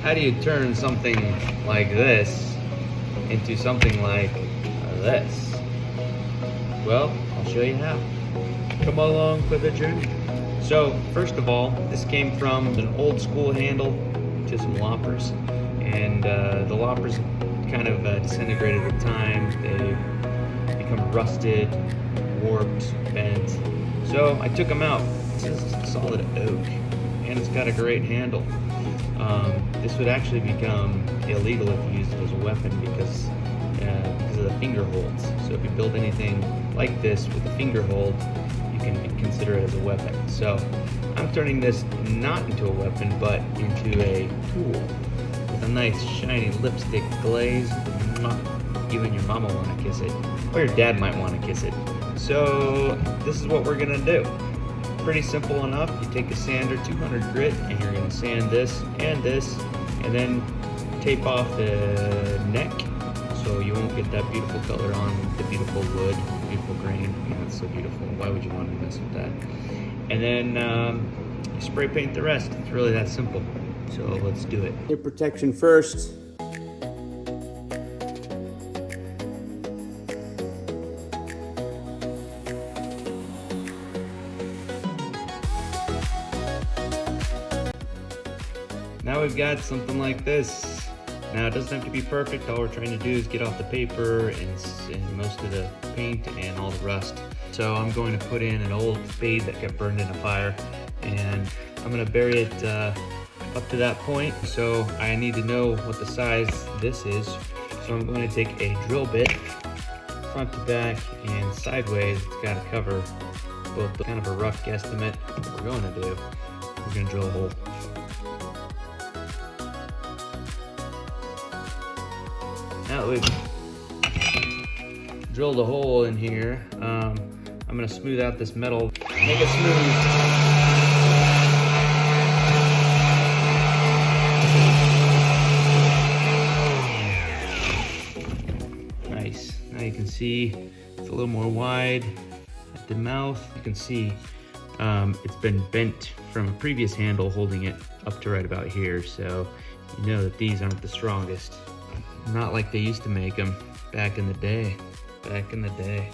how do you turn something like this into something like this? Well, I'll show you how. Come along for the journey. So, first of all, this came from an old school handle to some loppers. And the loppers kind of disintegrated with time. They become rusted, warped, bent. So I took them out. It's just solid oak, and it's got a great handle. This would actually become illegal if you used it as a weapon because of the finger holds. So if you build anything like this with a finger hold, you can consider it as a weapon. So I'm turning this not into a weapon, but into a tool with a nice shiny lipstick glaze. Even your mama want to kiss it, or your dad might want to kiss it. So this is what we're gonna do. Pretty simple enough. You take a sander, 200 grit, and you're gonna sand this, and then tape off the neck so you won't get that beautiful color on the beautiful wood, beautiful grain. It's so beautiful. Why would you want to mess with that? And then you spray paint the rest. It's really that simple. So let's do it. Ear protection first. Now we've got something like this. Now it doesn't have to be perfect. All we're trying to do is get off the paper and most of the paint and all the rust. So I'm going to put in an old spade that got burned in a fire, and I'm going to bury it up to that point. So I need to know what the size this is. So I'm going to take a drill bit, front to back and sideways. It's got to cover both. Kind of a rough guesstimate. What we're going to do, we're going to drill a hole. Now that we've drilled a hole in here, I'm going to smooth out this metal, make it smooth. Nice. Now you can see it's a little more wide at the mouth. You can see it's been bent from a previous handle holding it up to right about here, so you know that these aren't the strongest. Not like they used to make them back in the day. Back in the day.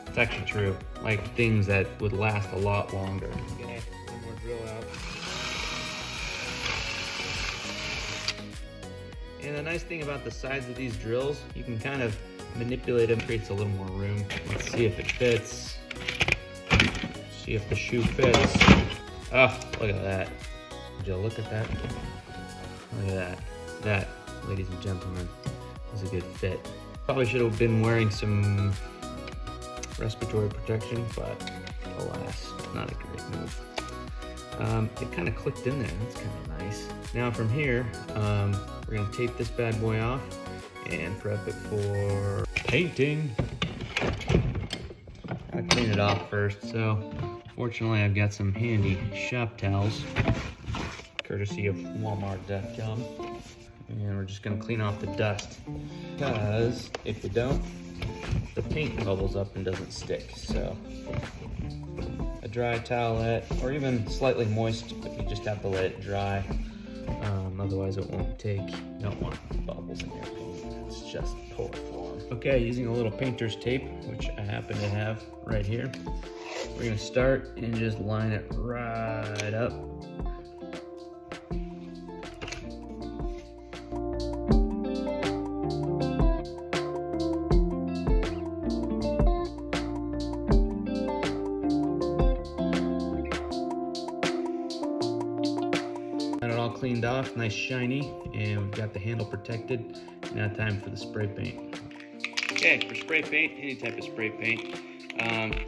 It's actually true. Like things that would last a lot longer. Okay, one more drill out. And the nice thing about the sides of these drills, you can kind of manipulate them, creates a little more room. Let's see if it fits. See if the shoe fits. Oh, look at that. Would you look at that? Look at that. That, ladies and gentlemen, is a good fit. Probably should have been wearing some respiratory protection, but alas, not a great move. It kind of clicked in there. That's kind of nice. Now from here, we're gonna tape this bad boy off and prep it for painting. Gotta clean it off first. So fortunately, I've got some handy shop towels, courtesy of Walmart.com. And we're just gonna clean off the dust, because if you don't, the paint bubbles up and doesn't stick. So a dry towelette, or even slightly moist, but you just have to let it dry. Otherwise it won't take. You don't want bubbles in your paint. It's just poor form. Okay, using a little painter's tape, which I happen to have right here, we're gonna start and just line it right up. Got it all cleaned off, nice shiny, and we've got the handle protected. Now time for the spray paint. Okay, for spray paint, any type of spray paint.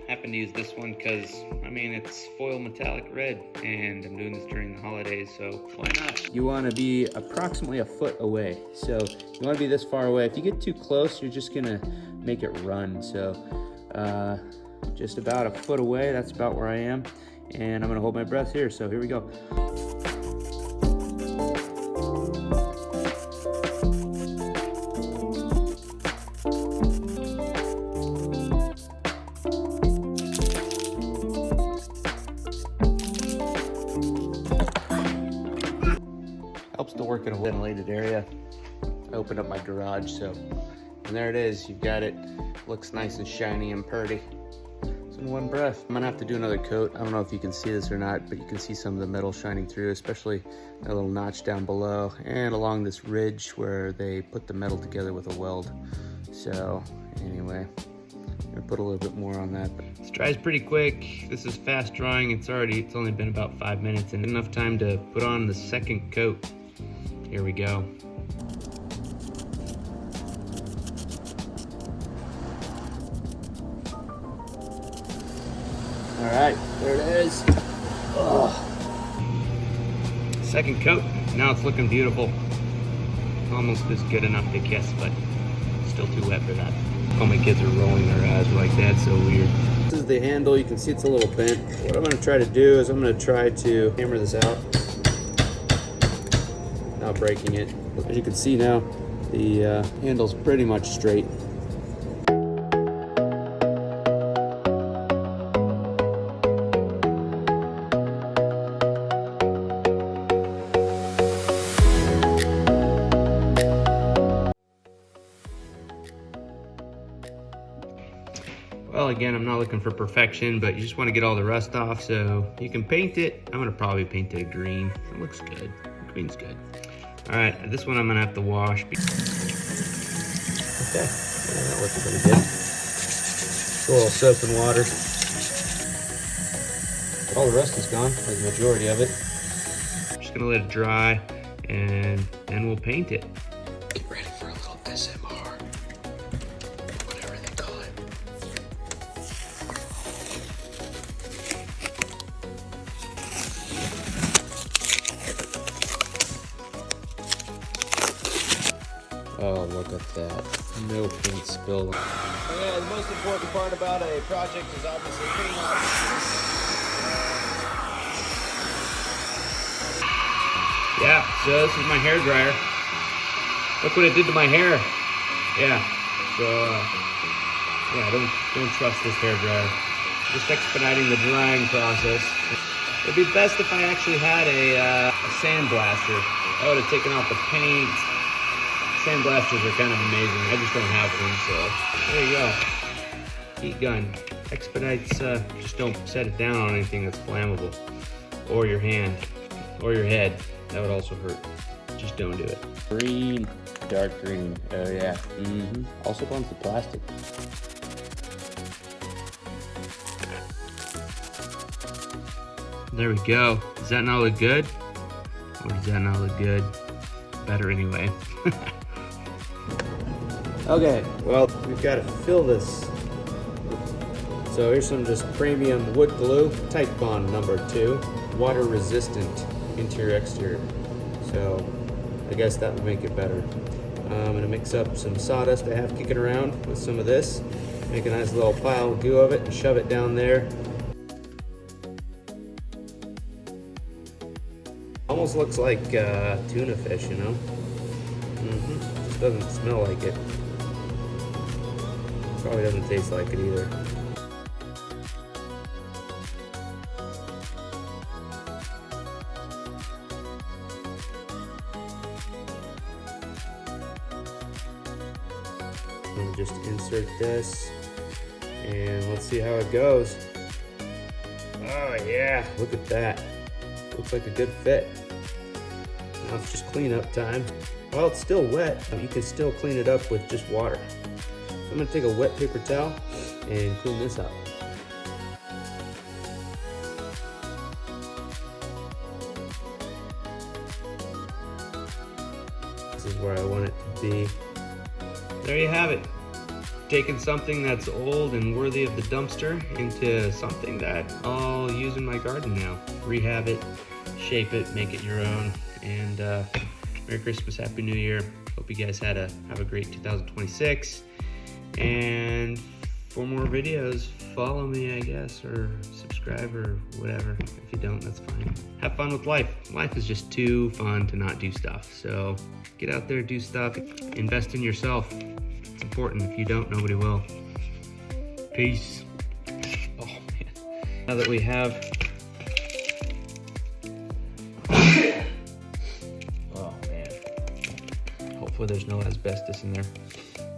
Happen to use this one because, I mean, it's foil metallic red, and I'm doing this during the holidays, so why not? You want to be approximately a foot away. So you want to be this far away. If you get too close, you're just gonna make it run. So just about a foot away, that's about where I am. And I'm gonna hold my breath here, so here we go. Helps to to work in a ventilated area. I opened up my garage, so, and there it is. You've got it. Looks nice and shiny and pretty. So in one breath, I'm gonna have to do another coat. I don't know if you can see this or not, but you can see some of the metal shining through, especially that little notch down below and along this ridge where they put the metal together with a weld. So anyway, I'm gonna put a little bit more on that. But this dries pretty quick. This is fast drying. It's only been about 5 minutes and enough time to put on the second coat. Here we go. All right, there it is. Ugh. Second coat, now it's looking beautiful. Almost as good enough to kiss, but still too wet for that. All my kids are rolling their eyes like that's so weird. This is the handle, you can see it's a little bent. What I'm gonna try to do is I'm gonna try to hammer this out. Not breaking it. As you can see now, the handle's pretty much straight. Well, again, I'm not looking for perfection, but you just want to get all the rust off so you can paint it. I'm gonna probably paint it green. It looks good. Green's good. All right, this one I'm gonna have to wash. Okay, yeah, that looks pretty good. A little soap and water. All the rust is gone, or the majority of it. Just gonna let it dry, and then we'll paint it. Get ready for a little SMR. Whatever they call it. Oh, look at that. No paint spill. Yeah, the most important part about a project is obviously cleaning up. Yeah, so this is my hair dryer. Look what it did to my hair. Yeah, so yeah, don't trust this hair dryer. Just expediting the drying process. It'd be best if I actually had a sandblaster. I would have taken off the paint. Sandblasters are kind of amazing. I just don't have one, so there you go. Heat gun. Expedites, just don't set it down on anything that's flammable. Or your hand. Or your head. That would also hurt. Just don't do it. Green. Dark green. Oh yeah. Also burns the plastic. There we go. Does that not look good? Or does that not look good? Better anyway. Okay, well, we've got to fill this. So here's some just premium wood glue, Type Bond #2, water resistant interior exterior. So I guess that would make it better. I'm gonna mix up some sawdust I have kicking around with some of this, make a nice little pile of goo of it and shove it down there. Almost looks like tuna fish, you know? Just doesn't smell like it. Probably doesn't taste like it either. And just insert this, and let's see how it goes. Oh yeah, look at that. Looks like a good fit. Now it's just cleanup time. Well, it's still wet, but you can still clean it up with just water. I'm gonna take a wet paper towel and clean this up. This is where I want it to be. There you have it. Taking something that's old and worthy of the dumpster into something that I'll use in my garden now. Rehab it, shape it, make it your own, and Merry Christmas, Happy New Year. Hope you guys have a great 2026. And for more videos, follow me, I guess, or subscribe or whatever. If you don't, that's fine. Have fun with life. Life is just too fun to not do stuff. So get out there, do stuff, invest in yourself. It's important. If you don't, nobody will. Peace. Oh man. Now that we have, oh man. Hopefully there's no asbestos in there.